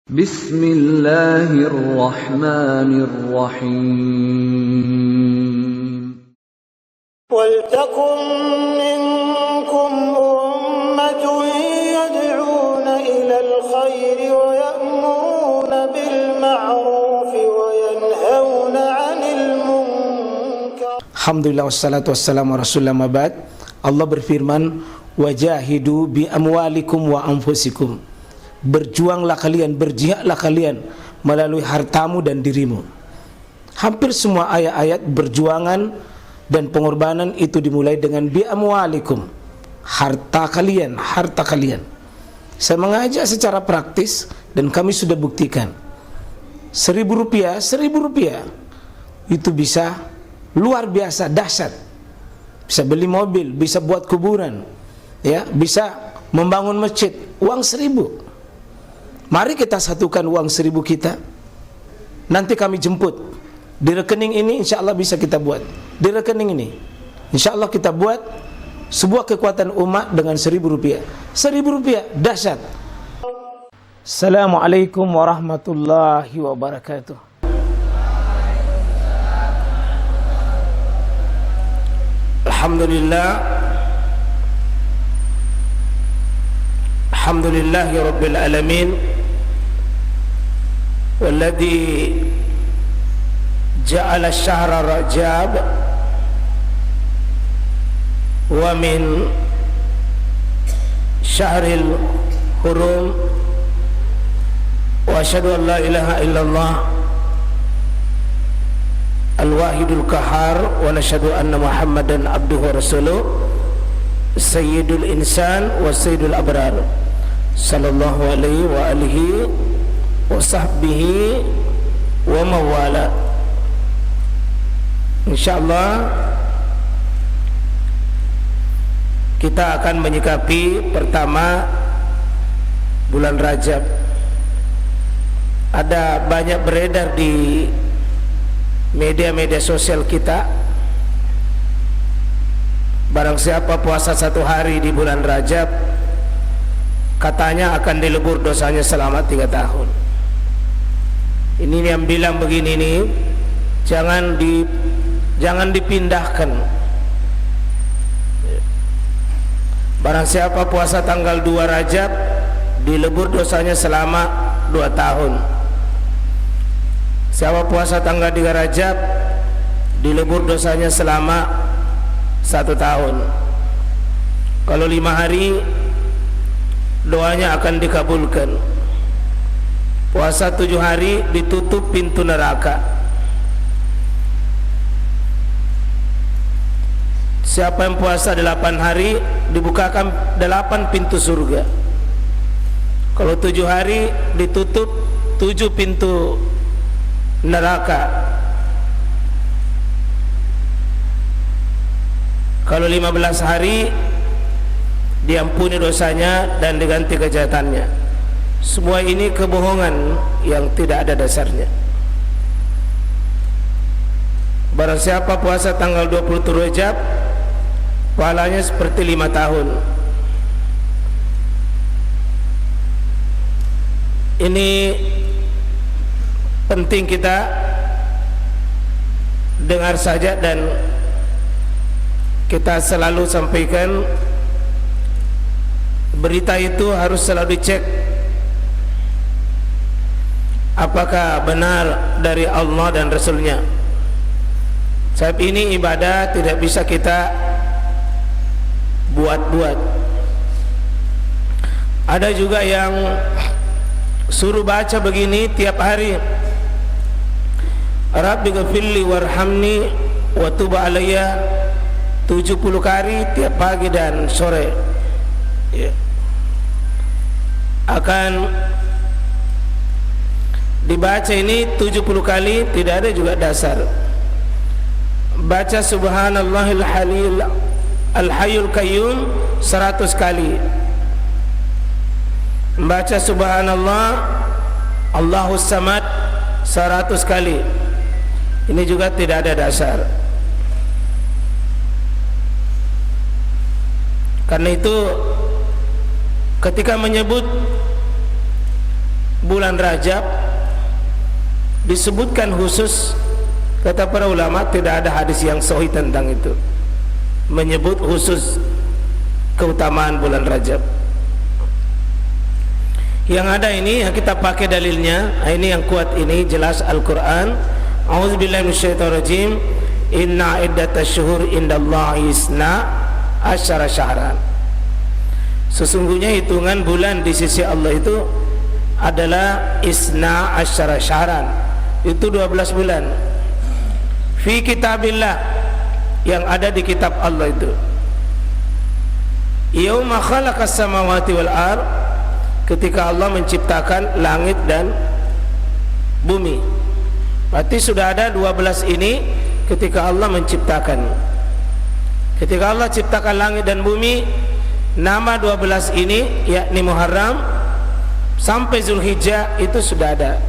Bismillahirrahmanirrahim. وَلْتَكُنْ مِنْكُمْ أُمَّةٌ يَدْعُونَ إِلَى الْخَيْرِ وَيَأْمُرُونَ بِالْمَعْرُوفِ وَيَنْهَوْنَ عَنِ الْمُنْكَرِ. Alhamdulillah wassalatu wassalamu ala rasulillah mabad. Allah berfirman, wajahidu bi amwalikum wa anfusikum. Berjuanglah kalian, berjihadlah kalian melalui hartamu dan dirimu. Hampir semua ayat-ayat berjuangan dan pengorbanan itu dimulai dengan bi amwalikum, harta kalian, harta kalian. Saya mengajak secara praktis dan kami sudah buktikan. Rp1.000 itu bisa luar biasa dahsyat. Bisa beli mobil, bisa buat kuburan, ya, bisa membangun masjid. Uang 1.000. Mari kita satukan uang 1.000 kita. Nanti kami jemput di rekening ini, insya Allah bisa kita buat. Di rekening ini insya Allah kita buat sebuah kekuatan umat dengan Rp1.000. Rp1.000 dahsyat. Assalamualaikum warahmatullahi wabarakatuh. Alhamdulillah, alhamdulillahi rabbil alamin, walladzi ja'ala syahra Rajab wa min syahril hurum, wa asyhadu an la ilaha illallah al-wahidul qahhar, wa nashhadu anna Muhammadan abduhu wa rasuluh sayyidul insan wa sayyidul abrar sallallahu alaihi wa alihi wa sahbihi wa mawala. InsyaAllah kita akan menyikapi pertama bulan Rajab. Ada banyak beredar di media-media sosial kita, barang siapa puasa 1 hari di bulan Rajab, katanya akan dilebur dosanya selama 3 tahun. Ini yang bilang begini nih, jangan dipindahkan. Barang siapa puasa tanggal 2 Rajab, dilebur dosanya selama 2 tahun. Siapa puasa tanggal 3 Rajab, dilebur dosanya selama 1 tahun. Kalau 5 hari, doanya akan dikabulkan. Puasa 7 hari, ditutup pintu neraka. Siapa yang puasa 8 hari, dibukakan 8 pintu surga. Kalau 7 hari, ditutup 7 pintu neraka. Kalau 15 hari, diampuni dosanya dan diganti kejahatannya. Semua ini kebohongan yang tidak ada dasarnya. Barang siapa puasa tanggal 27 Rajab, pahalanya seperti 5 tahun. Ini penting kita dengar saja dan kita selalu sampaikan, berita itu harus selalu dicek apakah benar dari Allah dan Rasulnya. Sebab ini ibadah tidak bisa kita buat-buat. Ada juga yang suruh baca begini tiap hari, Rabbi ghafirli warhamni wa tub alayya, 70 kali tiap pagi dan sore, ya. Akan dibaca ini 70 kali, tidak ada juga dasar. Baca subhanallahil halil al-hayyul qayyum 100 kali. Baca subhanallah Allahus samad 100 kali. Ini juga tidak ada dasar. Karena itu ketika menyebut bulan Rajab disebutkan khusus, kata para ulama tidak ada hadis yang sahih tentang itu menyebut khusus keutamaan bulan Rajab. Yang ada ini yang kita pakai dalilnya, ini yang kuat, ini jelas Al-Quran. A'udzubillahi minasyaitonirrajim. Inna iddatasyuhur indallahi isna asyara syahran. Sesungguhnya hitungan bulan di sisi Allah itu adalah isna asyara syahran, itu 12 bulan. Fi kitabillah, yang ada di kitab Allah itu. Yauma khalaqas samawati wal ard, ketika Allah menciptakan langit dan bumi. Berarti sudah ada 12 ini ketika Allah menciptakan. Ketika Allah ciptakan langit dan bumi, nama 12 ini yakni Muharram sampai Zulhijjah itu sudah ada.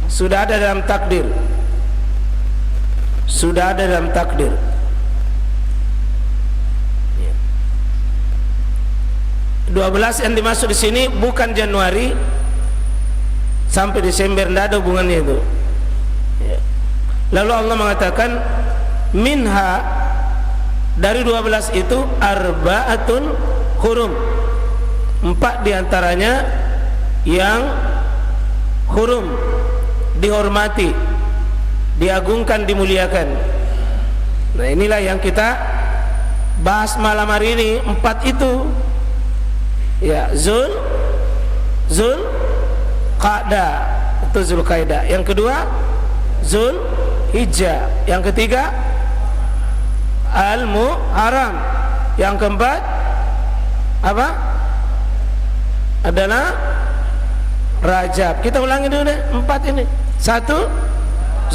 Sudah ada dalam takdir. Sudah ada dalam takdir. 12 yang dimaksud di sini bukan Januari sampai Desember, tidak ada hubungannya itu. Lalu Allah mengatakan minha, dari 12 itu arba'atun hurum, 4 diantaranya yang hurum, dihormati, diagungkan, dimuliakan. Nah inilah yang kita bahas malam hari ini, 4 itu ya. Qa'dah, itu Zulqa'dah. Yang kedua Zulhijjah. Yang ketiga Al-Muharram. Yang keempat apa? Adalah Rajab. Kita ulangi dulu deh 4 ini. 1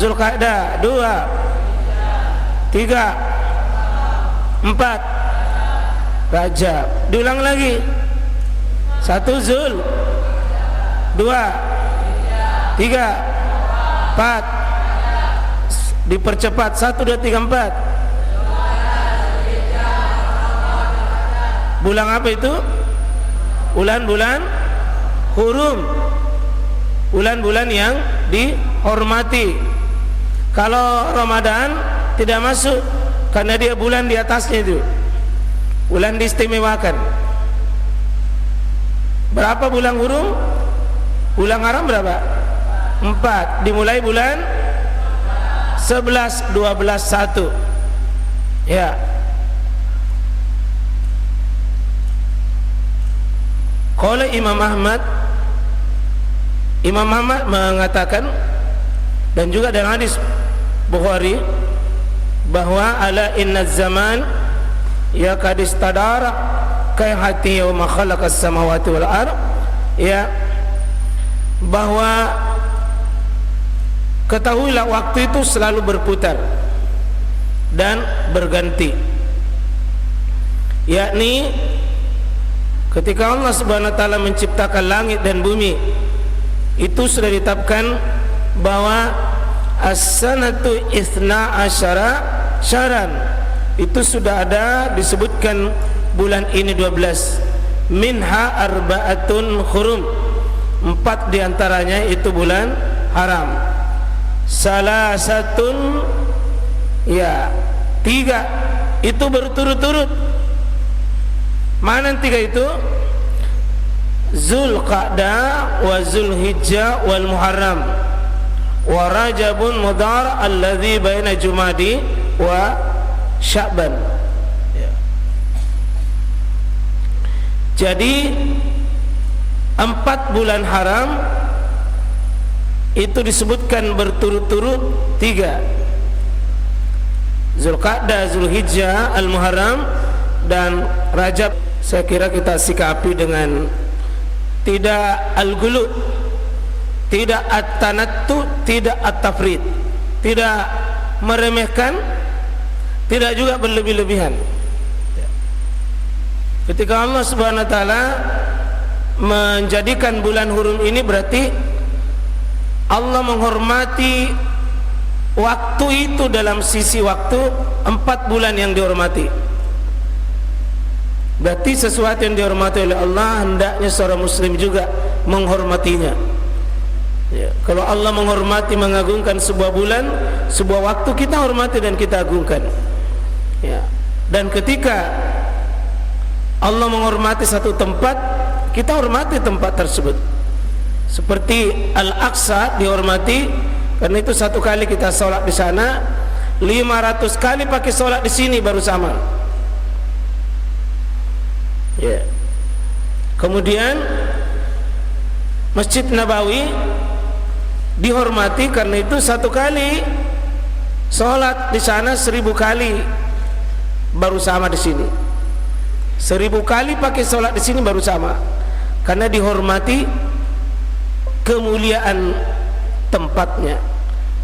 Zulqa'dah, 2 3 4 Rajab. Diulang lagi. 1 Zul, 2 3 4, dipercepat 1 2 3 4. Bulan apa itu? Bulan-bulan hurum, bulan-bulan yang dihormati. Kalau Ramadan tidak masuk karena dia bulan di atasnya itu, bulan diistimewakan. Berapa bulan hurum? Bulan haram berapa? 4. Dimulai bulan 11, 12, 1. Ya. Qala Imam Ahmad mengatakan, dan juga dalam hadis Bukhari, bahwa ala inna zaman ya kadistadara kaya hati yauma khalaqas samawati wal ard, ya, bahwa ketahuilah waktu itu selalu berputar dan berganti, yakni ketika Allah Subhanahu wa taala menciptakan langit dan bumi, itu sudah ditetapkan bahwa as-sanatu itsna asyara syahran, itu sudah ada disebutkan bulan ini 12. Minha arba'atun hurum, 4 diantaranya itu bulan haram. Salah satun, ya, 3 itu berturut-turut. Mana 3 itu? Zulqa'dah wa Zulhijjah wal Muharram wa Rajabun Mudhar alladhi baina Jumadi wa Sya'ban. Ya. Jadi 4 bulan haram itu disebutkan berturut-turut 3. Zulqa'dah, Zulhijjah, Al-Muharram dan Rajab. Saya kira kita sikapi dengan tidak al-gulu, tidak at-tanattu, tidak at-tafrid, tidak meremehkan, tidak juga berlebih-lebihan. Ketika Allah Subhanahu wa taala menjadikan bulan hurum ini, berarti Allah menghormati waktu itu dalam sisi waktu 4 bulan yang dihormati. Berarti sesuatu yang dihormati oleh Allah, hendaknya seorang muslim juga menghormatinya. Ya, kalau Allah menghormati, mengagungkan sebuah bulan, sebuah waktu, kita hormati dan kita agungkan. Ya. Dan ketika Allah menghormati satu tempat, kita hormati tempat tersebut. Seperti Al-Aqsa dihormati, karena itu satu kali kita sholat di sana, 500 kali pakai sholat di sini baru sama. Ya. Kemudian Masjid Nabawi dihormati, karena itu satu kali sholat di sana 1000 kali baru sama di sini. 1000 kali pakai sholat di sini baru sama, karena dihormati kemuliaan tempatnya.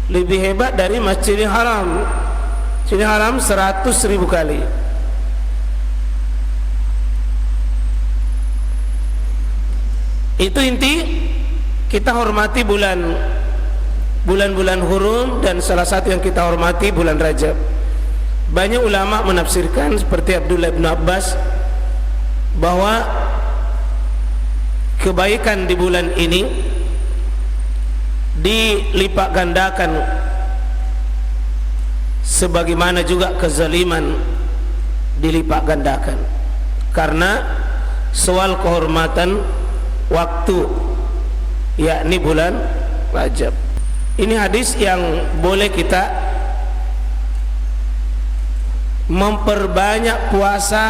Lebih hebat dari Masjidil Haram. Masjidil Haram 100.000 kali. Itu inti kita hormati bulan-bulan hurum, dan salah satu yang kita hormati bulan Rajab. Banyak ulama menafsirkan seperti Abdullah bin Abbas bahwa kebaikan di bulan ini dilipat gandakan, sebagaimana juga kezaliman dilipat gandakan, karena soal kehormatan waktu, yakni bulan Rajab. Ini hadis yang boleh kita memperbanyak puasa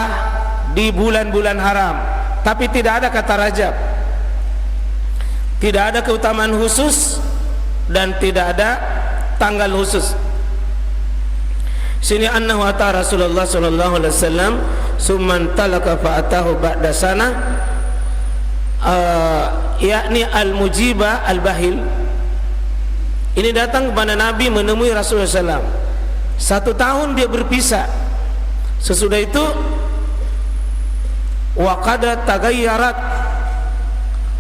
di bulan-bulan haram, tapi tidak ada kata Rajab, tidak ada keutamaan khusus, dan tidak ada tanggal khusus. Sini annahu ata Rasulullah sallallahu alaihi wasallam summan talaka fa atahu ba'da sana, yakni al-mujibah al-bahil. Ini datang kepada Nabi, menemui Rasulullah SAW. 1 tahun dia berpisah. Sesudah itu wa qad taghayyarat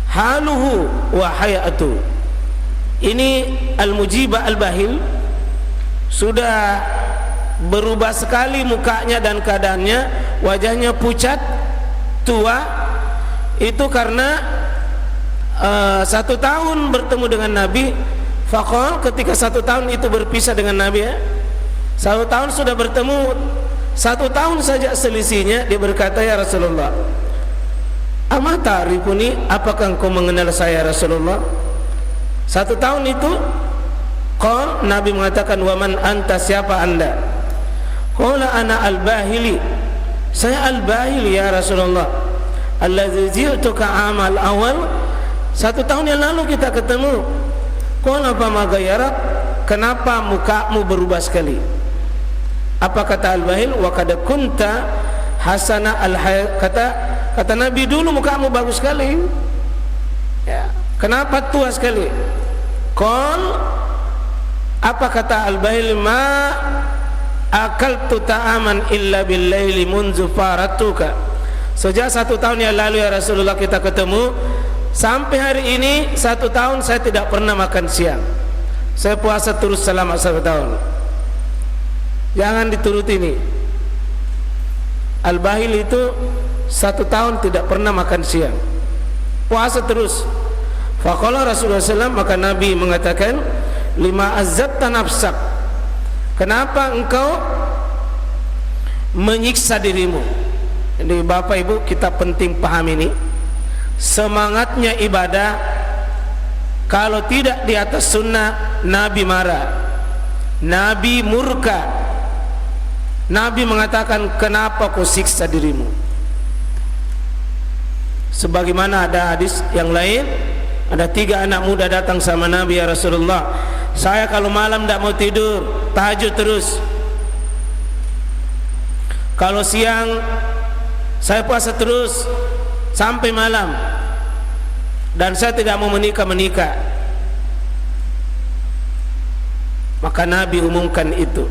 haluhu wa hayatu. Ini al-mujibah al-bahil, sudah berubah sekali mukanya dan keadaannya, wajahnya pucat, tua. Itu karena 1 tahun bertemu dengan Nabi. Faqal, ketika 1 tahun itu berpisah dengan Nabi, 1 tahun sudah bertemu, 1 tahun saja selisihnya, dia berkata, ya Rasulullah, ama ta'rifuni, apakah engkau mengenal saya Rasulullah? 1 tahun itu, qal, Nabi mengatakan, wa man anta, siapa anda? Qala ana al-bahili, saya al-bahili ya Rasulullah, alladzi ji'tuka amal awal, 1 tahun yang lalu kita ketemu. Qala fama ghayyarak, kenapa mukamu berubah sekali? Apa kata al-bahil? Wa qad kunta hasana al-hayat, kata Nabi, dulu mukamu bagus sekali. Ya, kenapa tua sekali? Qal, apa kata al-bahil? Ma akaltu ta'aman illa bil-laili munzu faratuka. Sejak 1 tahun yang lalu ya Rasulullah kita ketemu, sampai hari ini 1 tahun saya tidak pernah makan siang. Saya puasa terus selama 1 tahun. Jangan dituruti ini. Al-bahil itu 1 tahun tidak pernah makan siang, puasa terus. Faqala Rasulullah SAW, maka Nabi mengatakan, lima azzabta nafsak, kenapa engkau menyiksa dirimu? Jadi Bapak Ibu, kita penting paham ini. Semangatnya ibadah, kalau tidak di atas sunnah, Nabi marah, Nabi murka, Nabi mengatakan, kenapa kau siksa dirimu? Sebagaimana ada hadis yang lain, ada 3 anak muda datang sama Nabi, ya Rasulullah, saya kalau malam tidak mau tidur, tahajud terus. Kalau siang saya puasa terus sampai malam, dan saya tidak mau menikah. Maka Nabi umumkan itu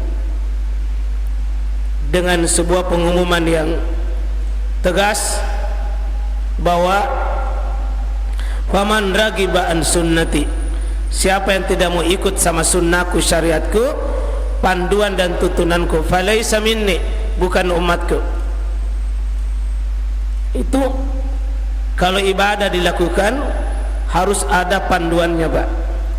dengan sebuah pengumuman yang tegas bahwa faman ragiba an sunnati, siapa yang tidak mau ikut sama sunnahku, syariatku, panduan dan tuntunanku, falaisa minni, bukan umatku. Itu kalau ibadah dilakukan harus ada panduannya, Pak.